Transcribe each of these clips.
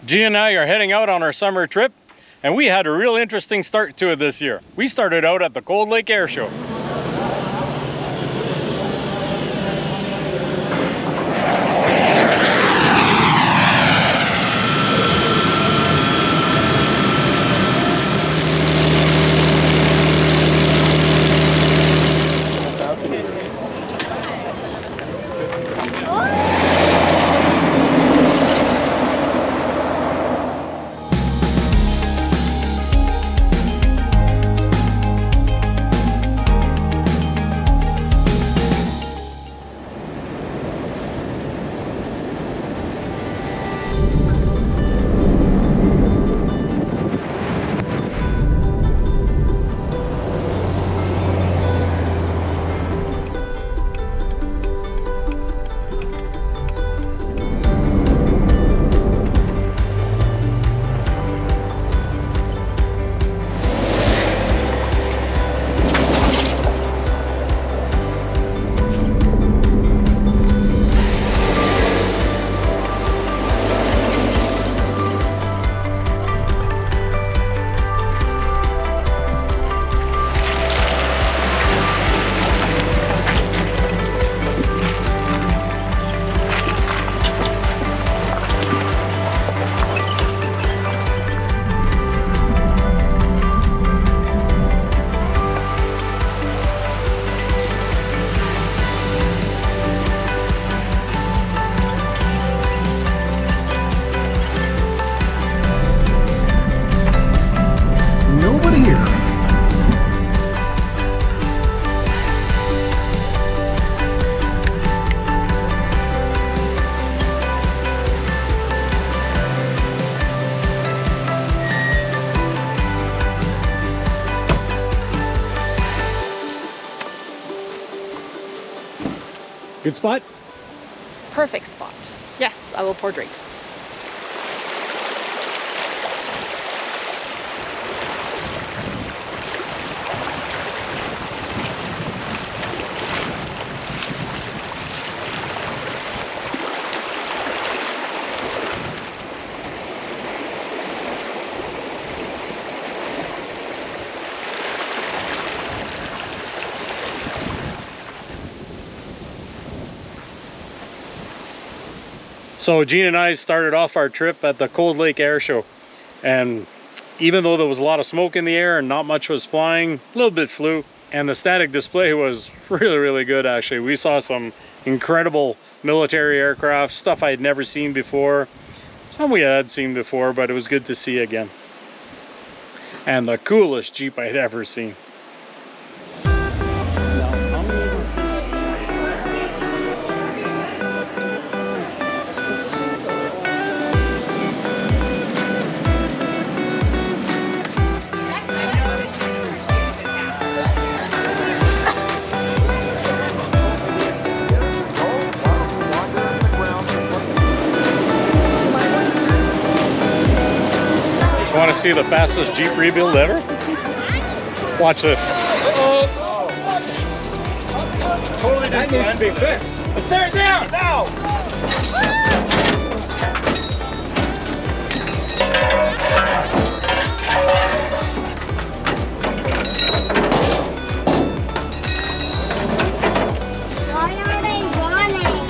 G and I are heading out on our summer trip, and we had a real interesting start to it this year. We started out at the Cold Lake Air Show. Good spot? Perfect spot. Yes, I will pour drinks. So Gene and I started off our trip at the Cold Lake Air Show, and even though there was a lot of smoke in the air and not much was flying, a little bit flew, and the static display was really good actually. We saw some incredible military aircraft, stuff I had never seen before, some we had seen before, but it was good to see again. And the coolest Jeep I'd ever seen. Want to see the fastest Jeep rebuild ever? Watch this. Totally that needs to be fixed. Tear it down now! Why are they running?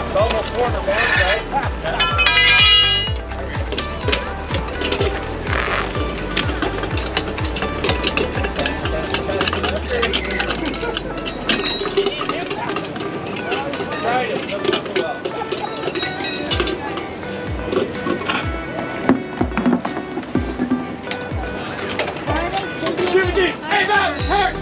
It's almost 400 pounds, guys. Hey, Bob! Hurt!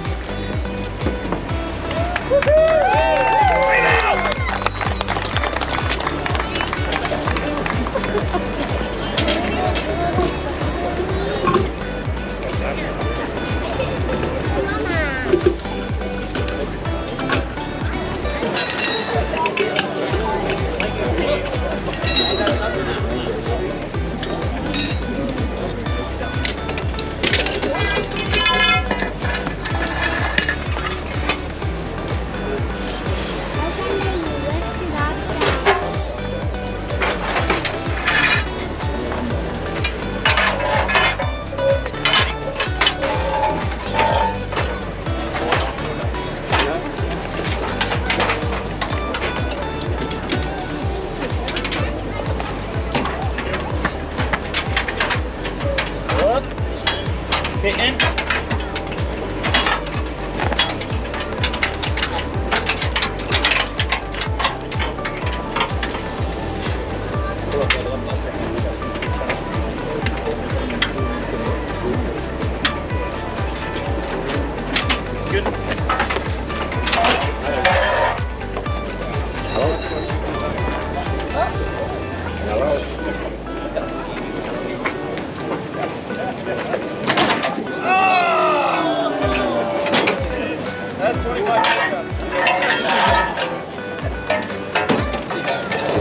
That's 25 push-ups.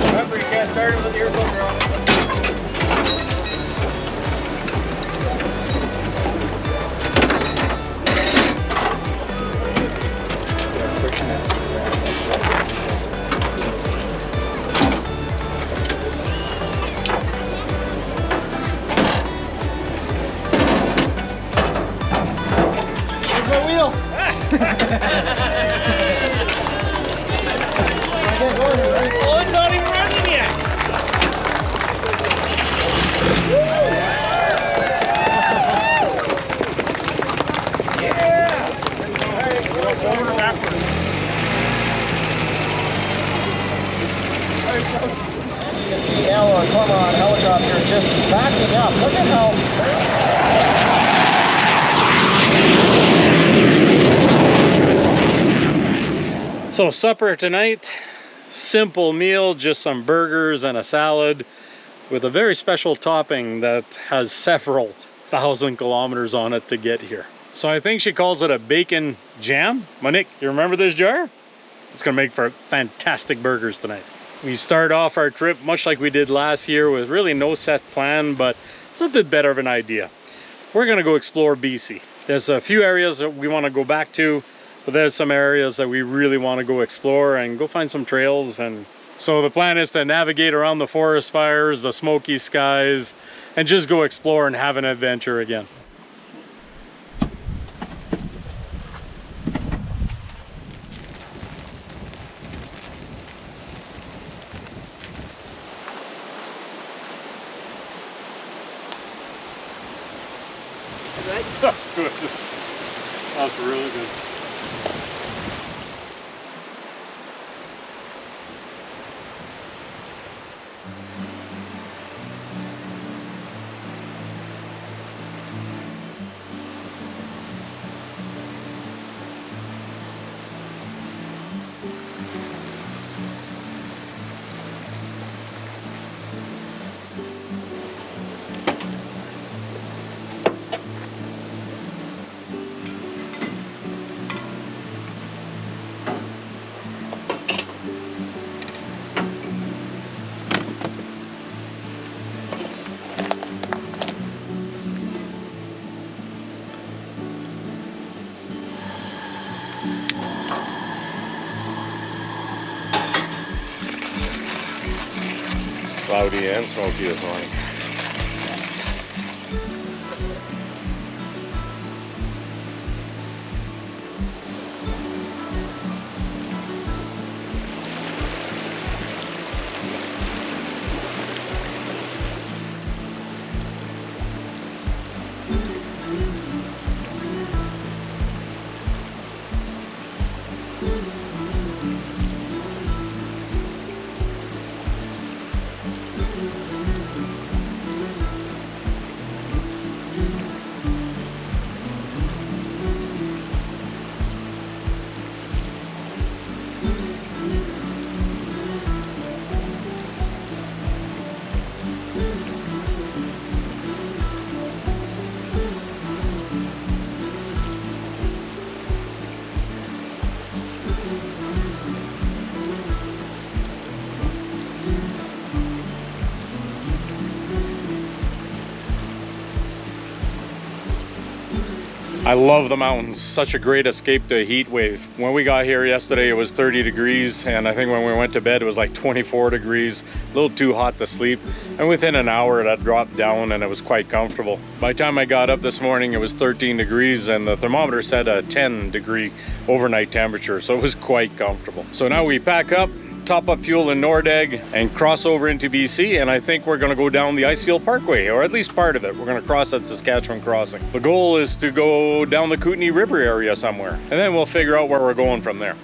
Remember, you can't start it with your filter on. Here's my wheel. Oh, it's not even running yet. Forward or backward? You can see Ella come on helicopter just backing up. Look at how. So supper tonight, simple meal, just some burgers and a salad with a very special topping that has several thousand kilometers on it to get here. So I think she calls it a bacon jam. Monique, you remember this jar? It's gonna make for fantastic burgers tonight. We start off our trip much like we did last year with really no set plan, but a little bit better of an idea. We're gonna go explore BC. There's a few areas that we wanna go back to, but there's some areas that we really wanna go explore and go find some trails. And so the plan is to navigate around the forest fires, the smoky skies, and just go explore and have an adventure again. That's good. That's really good. Cloudy and smoky this morning. I love the mountains. Such a great escape to a heat wave. When we got here yesterday, it was 30 degrees, and I think when we went to bed, it was like 24 degrees, a little too hot to sleep. And within an hour, that dropped down, and it was quite comfortable. By the time I got up this morning, it was 13 degrees, and the thermometer said a 10-degree overnight temperature, so it was quite comfortable. So now we pack up, top up fuel in Nordegg, and cross over into BC, and I think we're gonna go down the Icefield Parkway, or at least part of it. We're gonna cross that Saskatchewan crossing. The goal is to go down the Kootenay River area somewhere, and then we'll figure out where we're going from there.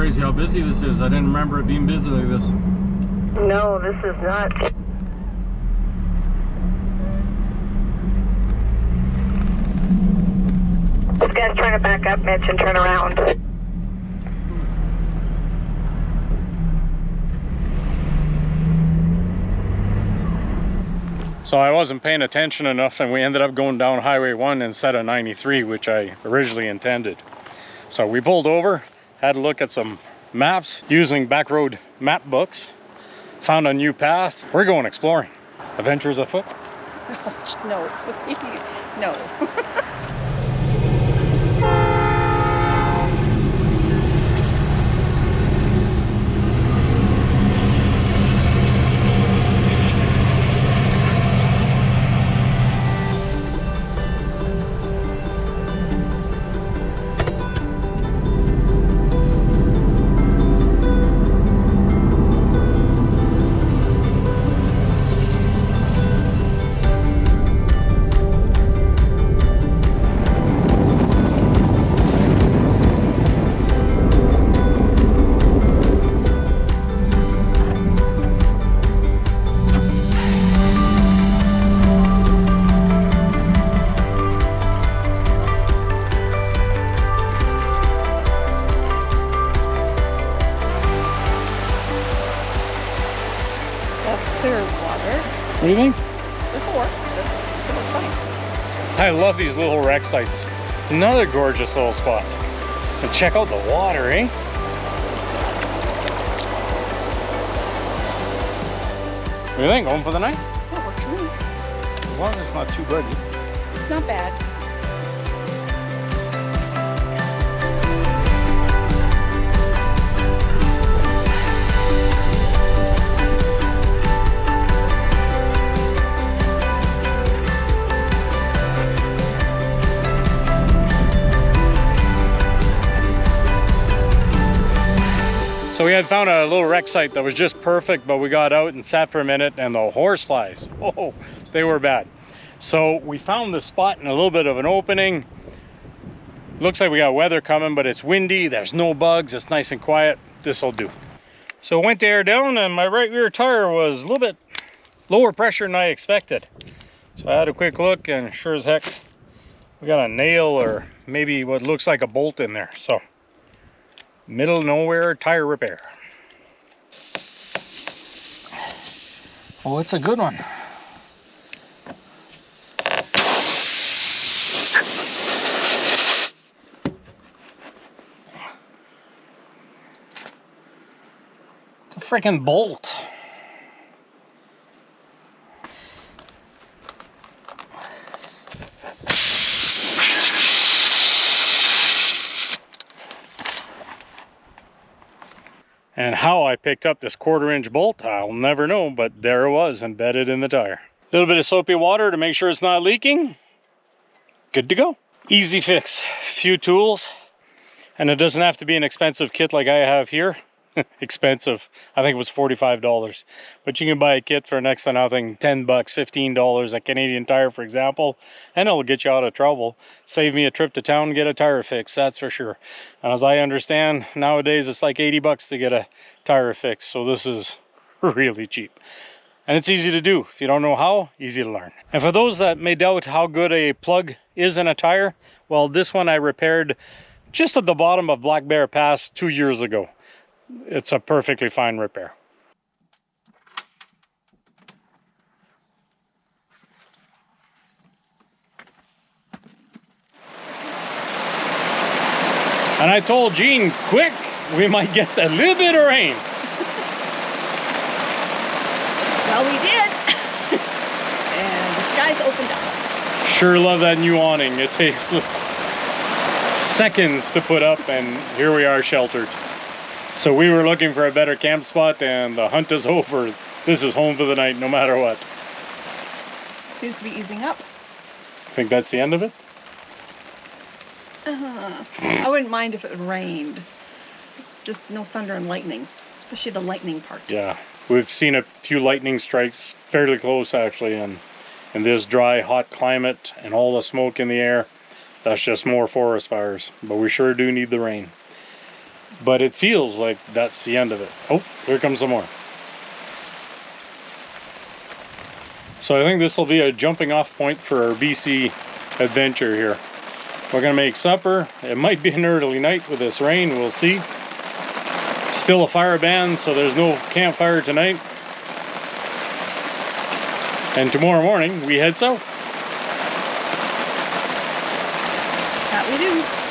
crazy how busy this is. I didn't remember it being busy like this. No, this is not. This guy's trying to back up, Mitch, and turn around. So I wasn't paying attention enough and we ended up going down Highway 1 instead of 93, which I originally intended. So we pulled over, had a look at some maps using backroad map books, found a new path. We're going exploring. Adventures afoot? No. No. What do you think? This will work. This will work fine. I love these little wreck sites. Another gorgeous little spot. And check out the water, eh? What do you think? Going for the night? That works for me. As long as it's not too buggy. It's not bad. So we had found a little wreck site that was just perfect, but we got out and sat for a minute and the horse flies, oh, they were bad. So we found the spot in a little bit of an opening. Looks like we got weather coming, but it's windy, there's no bugs, it's nice and quiet. This'll do. So I went to air down and my right rear tire was a little bit lower pressure than I expected. So I had a quick look and sure as heck, we got a nail or maybe what looks like a bolt in there. So middle of nowhere tire repair. Oh, it's a good one. It's a freaking bolt. And how I picked up this 1/4-inch bolt, I'll never know, but there it was, embedded in the tire. A little bit of soapy water to make sure it's not leaking. Good to go. Easy fix. Few tools. And it doesn't have to be an expensive kit like I have here. Expensive. I think it was $45. But you can buy a kit for next to nothing, 10 bucks, $15, a Canadian Tire, for example, and it'll get you out of trouble. Save me a trip to town and get a tire fix, that's for sure. And as I understand, nowadays it's like 80 bucks to get a tire fix, so this is really cheap. And it's easy to do. If you don't know how, easy to learn. And for those that may doubt how good a plug is in a tire, well, this one I repaired just at the bottom of Black Bear Pass 2 years ago. It's a perfectly fine repair. And I told Gene, quick, we might get a little bit of rain. Well, we did. And the skies opened up. Sure love that new awning. It takes seconds to put up and here we are sheltered. So we were looking for a better camp spot and the hunt is over. This is home for the night no matter what. Seems to be easing up. Think that's the end of it? I wouldn't mind if it rained. Just no thunder and lightning, especially the lightning part. Yeah, we've seen a few lightning strikes fairly close actually, and in this dry, hot climate and all the smoke in the air, that's just more forest fires. But we sure do need the rain. but it feels like that's the end of it. Oh, here comes some more. So I think this will be a jumping off point for our BC adventure here. We're gonna make supper. It might be an early night with this rain, we'll see. Still a fire ban, so there's no campfire tonight. And tomorrow morning we head south. That we do.